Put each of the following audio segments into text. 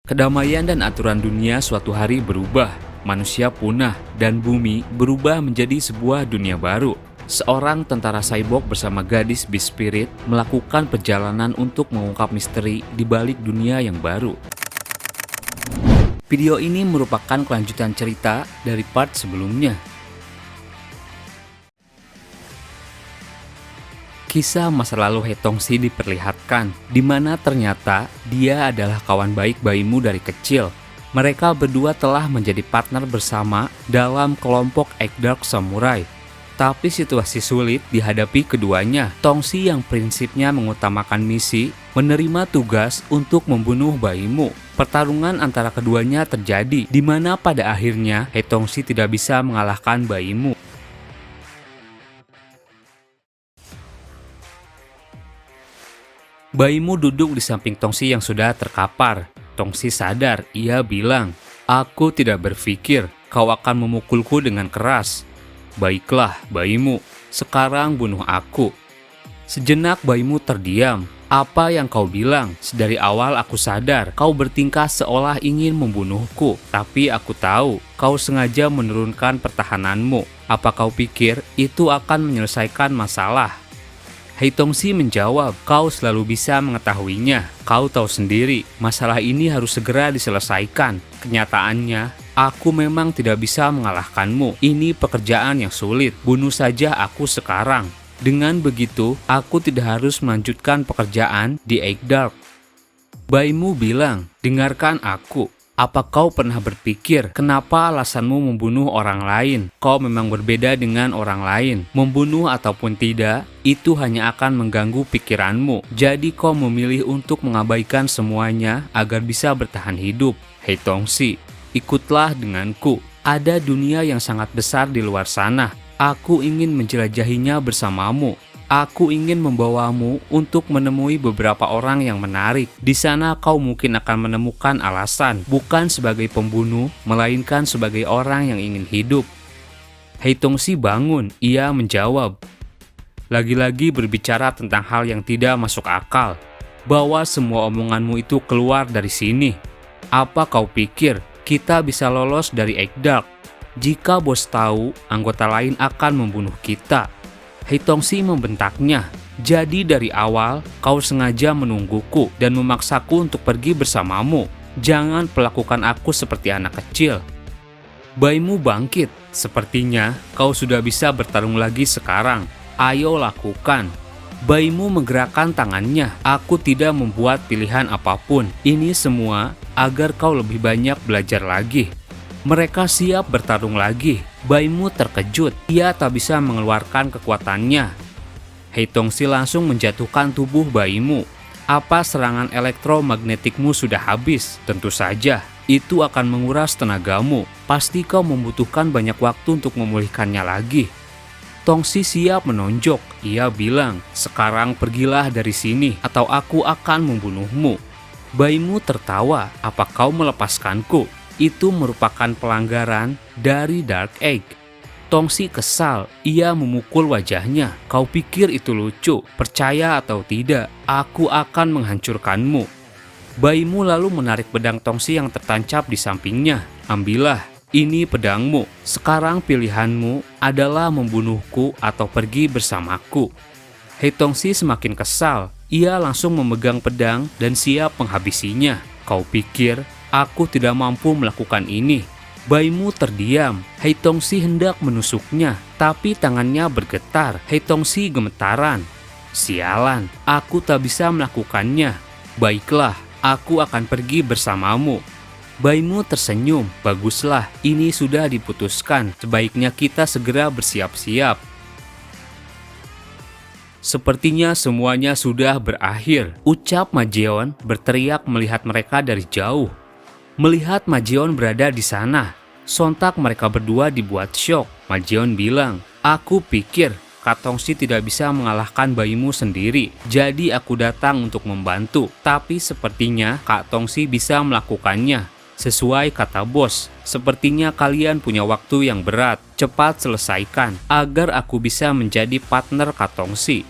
Kedamaian dan aturan dunia suatu hari berubah, manusia punah, dan bumi berubah menjadi sebuah dunia baru. Seorang tentara cyborg bersama gadis Beast Spirit melakukan perjalanan untuk mengungkap misteri di balik dunia yang baru. Video ini merupakan kelanjutan cerita dari part sebelumnya. Kisah masa lalu He Tongxi diperlihatkan, di mana ternyata dia adalah kawan baik Baimu dari kecil. Mereka berdua telah menjadi partner bersama dalam kelompok Egg Dark Samurai. Tapi situasi sulit dihadapi keduanya. Tongxi yang prinsipnya mengutamakan misi, menerima tugas untuk membunuh Baimu. Pertarungan antara keduanya terjadi, di mana pada akhirnya He Tongxi tidak bisa mengalahkan Baimu. Baimu duduk di samping Tongxi yang sudah terkapar. Tongxi sadar, ia bilang, "Aku tidak berpikir kau akan memukulku dengan keras. Baiklah, Baimu, sekarang bunuh aku." Sejenak Baimu terdiam. "Apa yang kau bilang? Dari awal aku sadar kau bertingkah seolah ingin membunuhku. Tapi aku tahu kau sengaja menurunkan pertahananmu. Apa kau pikir itu akan menyelesaikan masalah?" He Tongxi menjawab, "Kau selalu bisa mengetahuinya. Kau tahu sendiri, masalah ini harus segera diselesaikan. Kenyataannya, aku memang tidak bisa mengalahkanmu. Ini pekerjaan yang sulit. Bunuh saja aku sekarang. Dengan begitu, aku tidak harus melanjutkan pekerjaan di Egg Dark." Baimu bilang, "Dengarkan aku. Apa kau pernah berpikir kenapa alasanmu membunuh orang lain? Kau memang berbeda dengan orang lain. Membunuh ataupun tidak, itu hanya akan mengganggu pikiranmu. Jadi kau memilih untuk mengabaikan semuanya agar bisa bertahan hidup. He Tongxi, ikutlah denganku. Ada dunia yang sangat besar di luar sana. Aku ingin menjelajahinya bersamamu. Aku ingin membawamu untuk menemui beberapa orang yang menarik. Di sana kau mungkin akan menemukan alasan, bukan sebagai pembunuh, melainkan sebagai orang yang ingin hidup." He Tongxi bangun, ia menjawab, "Lagi-lagi berbicara tentang hal yang tidak masuk akal. Bawa semua omonganmu itu keluar dari sini. Apa kau pikir kita bisa lolos dari Egg Dark? Jika bos tahu, anggota lain akan membunuh kita." He Tongxi membentaknya, "Jadi dari awal kau sengaja menungguku dan memaksaku untuk pergi bersamamu. Jangan perlakukan aku seperti anak kecil." Baimu bangkit, "Sepertinya kau sudah bisa bertarung lagi sekarang. Ayo lakukan." Baimu menggerakkan tangannya, "Aku tidak membuat pilihan apapun. Ini semua agar kau lebih banyak belajar lagi." Mereka siap bertarung lagi. Baimu terkejut, ia tak bisa mengeluarkan kekuatannya. He Tongxi langsung menjatuhkan tubuh Baimu. "Apa serangan elektromagnetikmu sudah habis? Tentu saja, itu akan menguras tenagamu. Pasti kau membutuhkan banyak waktu untuk memulihkannya lagi." Tongxi siap menonjok, ia bilang, "Sekarang pergilah dari sini atau aku akan membunuhmu." Baimu tertawa, "Apa kau melepaskanku? Itu merupakan pelanggaran dari Dark Egg." Tongxi kesal, ia memukul wajahnya. "Kau pikir itu lucu? Percaya atau tidak, aku akan menghancurkanmu." Baimu lalu menarik pedang Tongxi yang tertancap di sampingnya. "Ambillah, ini pedangmu. Sekarang pilihanmu adalah membunuhku atau pergi bersamaku." He Tongxi semakin kesal, ia langsung memegang pedang dan siap menghabisinya. "Kau pikir aku tidak mampu melakukan ini?" Baimu terdiam. He Tongxi hendak menusuknya, tapi tangannya bergetar. He Tongxi gemetaran. "Sialan, aku tak bisa melakukannya. Baiklah, aku akan pergi bersamamu." Baimu tersenyum. "Baguslah, ini sudah diputuskan. Sebaiknya kita segera bersiap-siap." "Sepertinya semuanya sudah berakhir," ucap Ma Jeon berteriak melihat mereka dari jauh. Melihat Ma Jeon berada di sana, sontak mereka berdua dibuat syok. Ma Jeon bilang, "Aku pikir Kak Tongxi tidak bisa mengalahkan Baimu sendiri, jadi aku datang untuk membantu. Tapi sepertinya Kak Tongxi bisa melakukannya. Sesuai kata bos, sepertinya kalian punya waktu yang berat. Cepat selesaikan, agar aku bisa menjadi partner Kak Tongxi."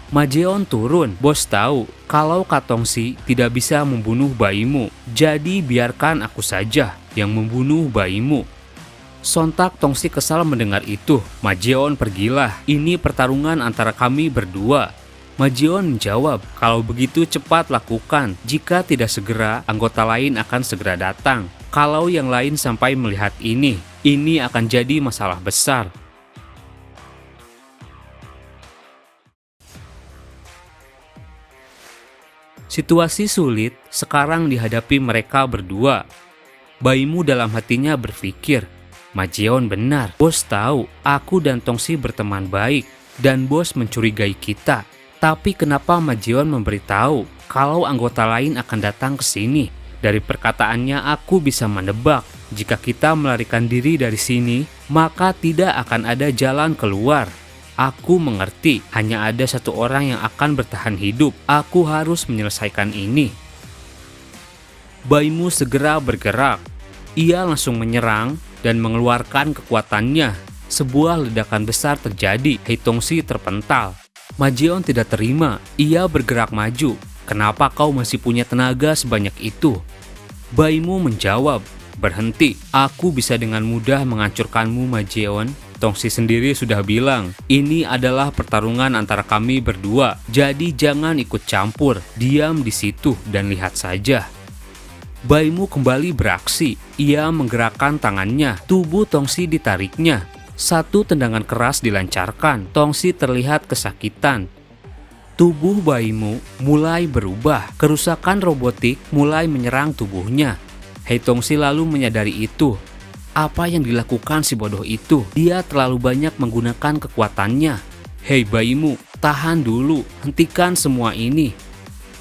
Majeon turun. Bos tahu kalau Kak Tongsi tidak bisa membunuh bayimu. Jadi biarkan aku saja yang membunuh bayimu. Sontak Tongsi kesal mendengar itu. Majeon, pergilah. Ini pertarungan antara kami berdua. Majeon menjawab, kalau begitu cepat lakukan. Jika tidak segera, anggota lain akan segera datang. Kalau yang lain sampai melihat ini akan jadi masalah besar. Situasi sulit sekarang dihadapi mereka berdua. Bayimu dalam hatinya berpikir, Majeon benar. Bos tahu aku dan Tongsi berteman baik dan bos mencurigai kita. Tapi kenapa Majeon memberitahu kalau anggota lain akan datang ke sini? Dari perkataannya aku bisa menebak, jika kita melarikan diri dari sini, maka tidak akan ada jalan keluar. Aku mengerti, hanya ada satu orang yang akan bertahan hidup. Aku harus menyelesaikan ini. Bayimu segera bergerak. Ia langsung menyerang dan mengeluarkan kekuatannya. Sebuah ledakan besar terjadi. Hei Tongsi terpental. Majeon tidak terima. Ia bergerak maju. Kenapa kau masih punya tenaga sebanyak itu? Bayimu menjawab, berhenti. Aku bisa dengan mudah menghancurkanmu, Majeon. Tongsi sendiri sudah bilang, ini adalah pertarungan antara kami berdua. Jadi jangan ikut campur. Diam di situ dan lihat saja. Bayimu kembali beraksi. Ia menggerakkan tangannya. Tubuh Tongsi ditariknya. Satu tendangan keras dilancarkan. Tongsi terlihat kesakitan. Tubuh bayimu mulai berubah. Kerusakan robotik mulai menyerang tubuhnya. Hei Tongsi lalu menyadari itu. Apa yang dilakukan si bodoh itu? Dia terlalu banyak menggunakan kekuatannya. Hei bayimu, tahan dulu. Hentikan semua ini.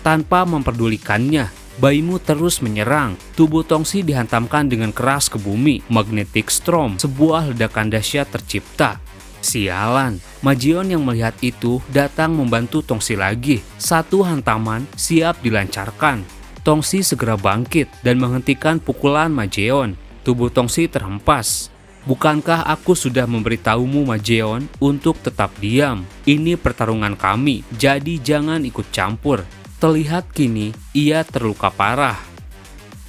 Tanpa memperdulikannya, bayimu terus menyerang. Tubuh Tongsi dihantamkan dengan keras ke bumi. Magnetic storm, sebuah ledakan dahsyat tercipta. Sialan, Majeon yang melihat itu datang membantu Tongsi lagi. Satu hantaman siap dilancarkan. Tongsi segera bangkit dan menghentikan pukulan Majeon. Tubuh Tongsi terhempas. Bukankah aku sudah memberitahumu, Majeon, untuk tetap diam? Ini pertarungan kami, jadi jangan ikut campur. Terlihat kini ia terluka parah.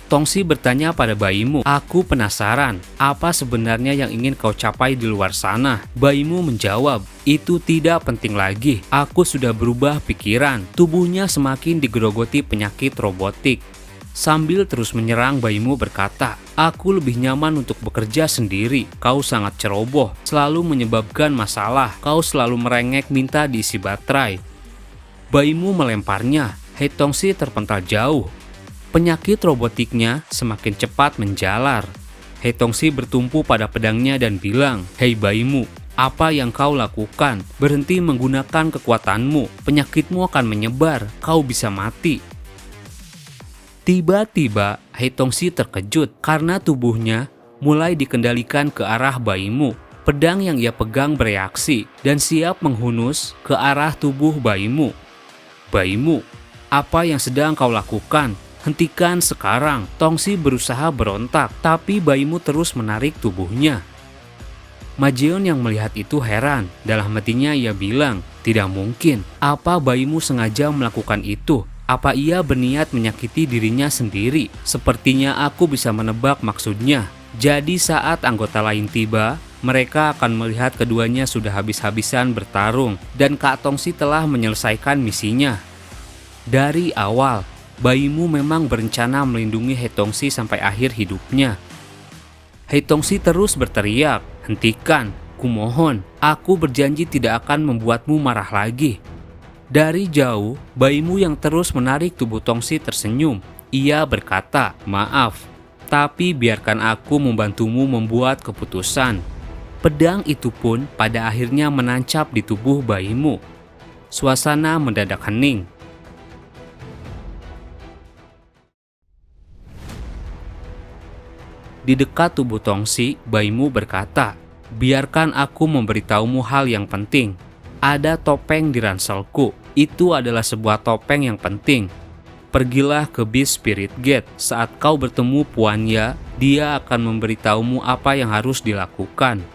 Tongsi bertanya pada bayimu, aku penasaran, apa sebenarnya yang ingin kau capai di luar sana? Bayimu menjawab, itu tidak penting lagi, aku sudah berubah pikiran. Tubuhnya semakin digerogoti penyakit robotik. Sambil terus menyerang, bayimu berkata, aku lebih nyaman untuk bekerja sendiri. Kau sangat ceroboh, selalu menyebabkan masalah. Kau selalu merengek minta diisi baterai. Bayimu melemparnya. Hei Tongsi terpental jauh. Penyakit robotiknya semakin cepat menjalar. Hei Tongsi bertumpu pada pedangnya dan bilang, hei bayimu, apa yang kau lakukan? Berhenti menggunakan kekuatanmu. Penyakitmu akan menyebar. Kau bisa mati. Tiba-tiba, Hei Tongsi terkejut karena tubuhnya mulai dikendalikan ke arah bayimu. Pedang yang ia pegang bereaksi dan siap menghunus ke arah tubuh bayimu. Bayimu, apa yang sedang kau lakukan? Hentikan sekarang. Tongsi berusaha berontak, tapi bayimu terus menarik tubuhnya. Majeon yang melihat itu heran. Dalam hatinya ia bilang, tidak mungkin. Apa bayimu sengaja melakukan itu? Apa ia berniat menyakiti dirinya sendiri? Sepertinya aku bisa menebak maksudnya. Jadi saat anggota lain tiba, mereka akan melihat keduanya sudah habis-habisan bertarung dan Kak Tongsi telah menyelesaikan misinya. Dari awal, bayimu memang berencana melindungi Hei Tongsi sampai akhir hidupnya. Hei Tongsi terus berteriak, hentikan, kumohon, aku berjanji tidak akan membuatmu marah lagi. Dari jauh, bayimu yang terus menarik tubuh Tongsi tersenyum. Ia berkata, maaf, tapi biarkan aku membantumu membuat keputusan. Pedang itu pun pada akhirnya menancap di tubuh bayimu. Suasana mendadak hening. Di dekat tubuh Tongsi, bayimu berkata, biarkan aku memberitahumu hal yang penting. Ada topeng di ranselku. Itu adalah sebuah topeng yang penting. Pergilah ke Beast Spirit Gate. Saat kau bertemu Puanya, dia akan memberitahumu apa yang harus dilakukan.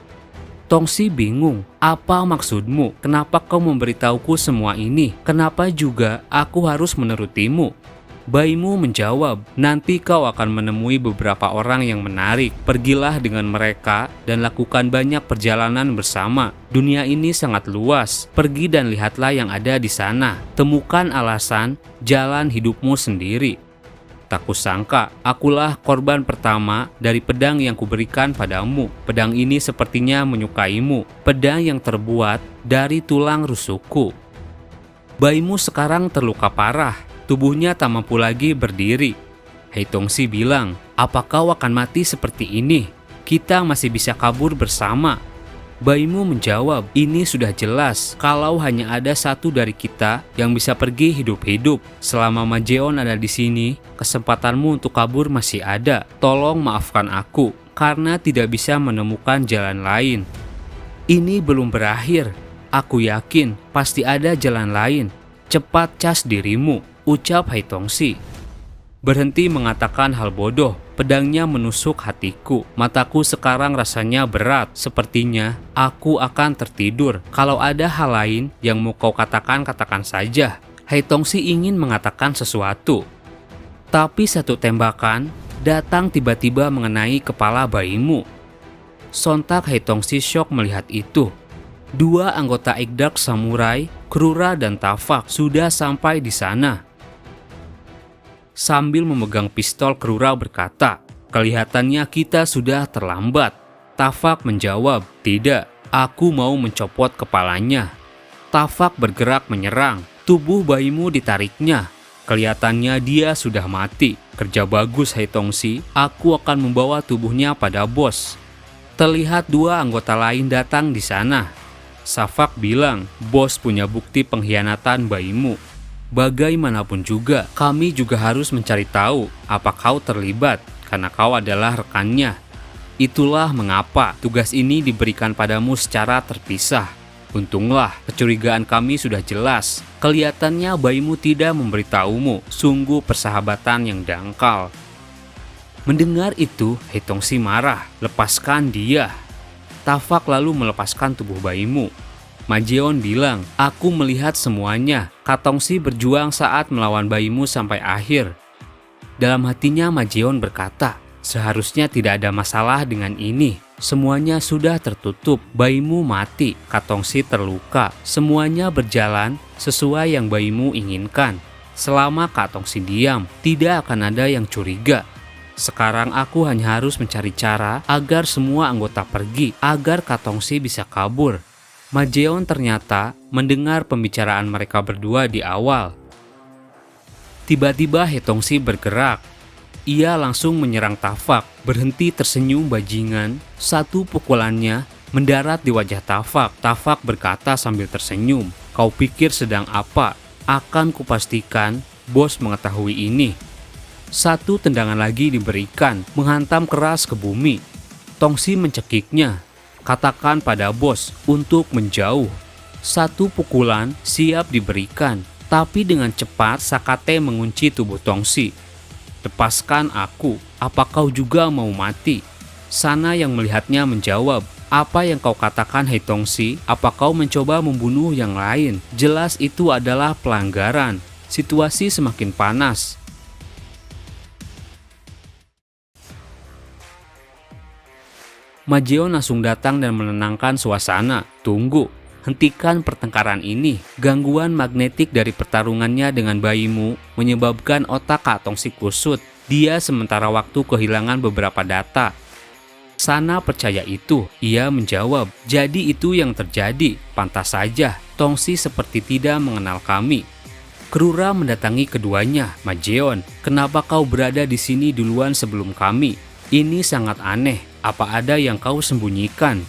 Tongsi bingung, apa maksudmu? Kenapa kau memberitahuku semua ini? Kenapa juga aku harus menurutimu? Baimu menjawab, nanti kau akan menemui beberapa orang yang menarik. Pergilah dengan mereka dan lakukan banyak perjalanan bersama. Dunia ini sangat luas. Pergi dan lihatlah yang ada di sana. Temukan alasan jalan hidupmu sendiri. Tak kusangka, akulah korban pertama dari pedang yang kuberikan padamu. Pedang ini sepertinya menyukaimu. Pedang yang terbuat dari tulang rusukku. Baimu sekarang terluka parah. Tubuhnya tak mampu lagi berdiri. Hei Tongsi bilang, apa kau akan mati seperti ini? Kita masih bisa kabur bersama. Baimu menjawab, ini sudah jelas kalau hanya ada satu dari kita yang bisa pergi hidup-hidup. Selama Ma Jeon ada di sini, kesempatanmu untuk kabur masih ada. Tolong maafkan aku karena tidak bisa menemukan jalan lain. Ini belum berakhir. Aku yakin pasti ada jalan lain. Cepat cas dirimu, ucap Hei Tongsi. Berhenti mengatakan hal bodoh, pedangnya menusuk hatiku. Mataku sekarang rasanya berat, sepertinya aku akan tertidur. Kalau ada hal lain yang mau kau katakan, katakan saja. Hei Tongsi ingin mengatakan sesuatu. Tapi satu tembakan datang tiba-tiba mengenai kepala Baimu. Sontak Hei Tongsi syok melihat itu. Dua anggota Ikdark Samurai, Krura dan Tafak sudah sampai di sana. Sambil memegang pistol, Krura berkata, kelihatannya kita sudah terlambat. Tafak menjawab, tidak, aku mau mencopot kepalanya. Tafak bergerak menyerang, tubuh Baimu ditariknya. Kelihatannya dia sudah mati. Kerja bagus Hei Tongsi, aku akan membawa tubuhnya pada bos. Terlihat dua anggota lain datang di sana. Safak bilang, bos punya bukti pengkhianatan Baimu. Bagaimanapun juga, kami juga harus mencari tahu apa kau terlibat, karena kau adalah rekannya. Itulah mengapa tugas ini diberikan padamu secara terpisah. Untunglah, kecurigaan kami sudah jelas. Kelihatannya Baimu tidak memberitahumu, sungguh persahabatan yang dangkal. Mendengar itu, Hei Tongsi marah, lepaskan dia. Tafak lalu melepaskan tubuh Baimu. Ma Jeon bilang, aku melihat semuanya. Katongsi berjuang saat melawan Baimu sampai akhir. Dalam hatinya Ma Jeon berkata, seharusnya tidak ada masalah dengan ini. Semuanya sudah tertutup. Baimu mati, Katongsi terluka. Semuanya berjalan sesuai yang Baimu inginkan. Selama Katongsi diam, tidak akan ada yang curiga. Sekarang aku hanya harus mencari cara agar semua anggota pergi, agar Katongsi bisa kabur. Ma Jeon ternyata mendengar pembicaraan mereka berdua di awal. Tiba-tiba Hei Tongsi bergerak. Ia langsung menyerang Tafak, berhenti tersenyum bajingan. Satu pukulannya mendarat di wajah Tafak. Tafak berkata sambil tersenyum, kau pikir sedang apa? Akan kupastikan bos mengetahui ini. Satu tendangan lagi diberikan, menghantam keras ke bumi. Tongsi mencekiknya. Katakan pada bos untuk menjauh. Satu pukulan siap diberikan, tapi dengan cepat Sakate mengunci tubuh Tongsi. Lepaskan aku, apa kau juga mau mati? Sana yang melihatnya menjawab, apa yang kau katakan Hei Tongsi? Apa kau mencoba membunuh yang lain? Jelas itu adalah pelanggaran. Situasi semakin panas. Ma Jeon langsung datang dan menenangkan suasana. Tunggu, hentikan pertengkaran ini. Gangguan magnetik dari pertarungannya dengan Baimu menyebabkan otak Katongsi kusut. Dia sementara waktu kehilangan beberapa data. Sana percaya itu, ia menjawab. Jadi itu yang terjadi. Pantas saja, Tongsi seperti tidak mengenal kami. Krura mendatangi keduanya. Ma Jeon, kenapa kau berada di sini duluan sebelum kami? Ini sangat aneh. Apa ada yang kau sembunyikan?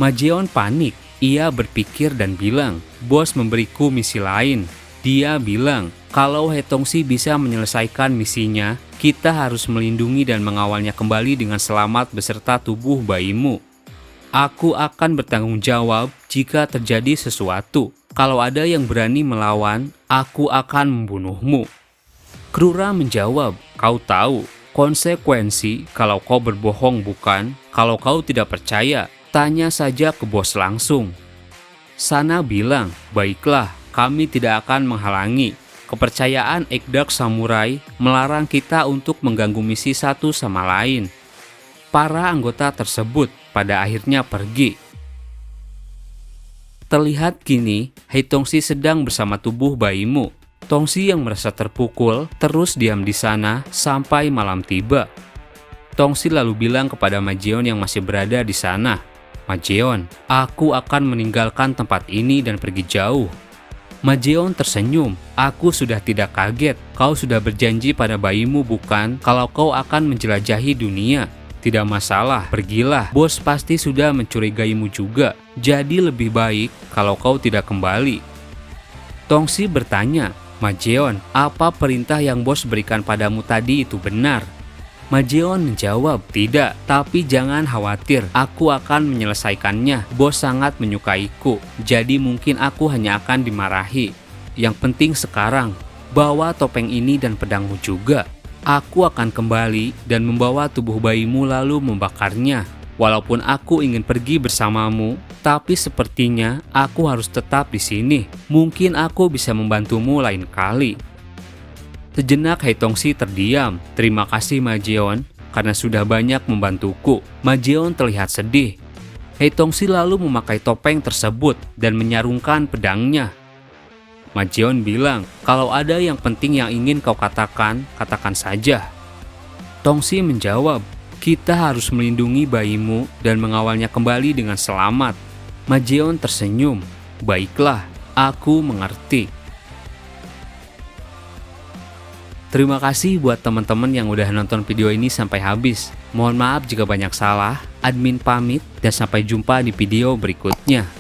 Ma Jeon panik. Ia berpikir dan bilang, bos memberiku misi lain. Dia bilang, kalau Hei Tongsi bisa menyelesaikan misinya, kita harus melindungi dan mengawalnya kembali dengan selamat beserta tubuh Baimu. Aku akan bertanggung jawab jika terjadi sesuatu. Kalau ada yang berani melawan, aku akan membunuhmu. Krura menjawab, kau tahu konsekuensi kalau kau berbohong bukan? Kalau kau tidak percaya, Tanya saja ke bos langsung. Sana bilang, baiklah, kami tidak akan menghalangi. Kepercayaan Ekdak Samurai melarang kita untuk mengganggu misi satu sama lain. Para anggota tersebut pada akhirnya pergi. Terlihat kini, Hei Tongsi sedang bersama tubuh Baimu. Tongsi yang merasa terpukul terus diam di sana sampai malam tiba. Tongsi lalu bilang kepada Ma Jeon yang masih berada di sana, Ma Jeon, aku akan meninggalkan tempat ini dan pergi jauh. Ma Jeon tersenyum, aku sudah tidak kaget. Kau sudah berjanji pada Baimu bukan kalau kau akan menjelajahi dunia. Tidak masalah, pergilah. Bos pasti sudah mencurigaimu juga. Jadi lebih baik kalau kau tidak kembali. Tongsi bertanya, Ma Jeon, apa perintah yang bos berikan padamu tadi itu benar? Ma Jeon menjawab, tidak, tapi jangan khawatir, aku akan menyelesaikannya. Bos sangat menyukaiku, jadi mungkin aku hanya akan dimarahi. Yang penting sekarang, bawa topeng ini dan pedangmu juga. Aku akan kembali dan membawa tubuh Baimu lalu membakarnya. Walaupun aku ingin pergi bersamamu, tapi sepertinya aku harus tetap di sini. Mungkin aku bisa membantumu lain kali. Sejenak Hei Tongsi terdiam. Terima kasih Ma Jeon karena sudah banyak membantuku. Ma Jeon terlihat sedih. Hei Tongsi lalu memakai topeng tersebut dan menyarungkan pedangnya. Ma Jeon bilang, kalau ada yang penting yang ingin kau katakan, katakan saja. Tongsi menjawab, kita harus melindungi Baimu dan mengawalnya kembali dengan selamat. Ma Jeon tersenyum, baiklah, aku mengerti. Terima kasih buat teman-teman yang udah nonton video ini sampai habis. Mohon maaf jika banyak salah, admin pamit dan sampai jumpa di video berikutnya.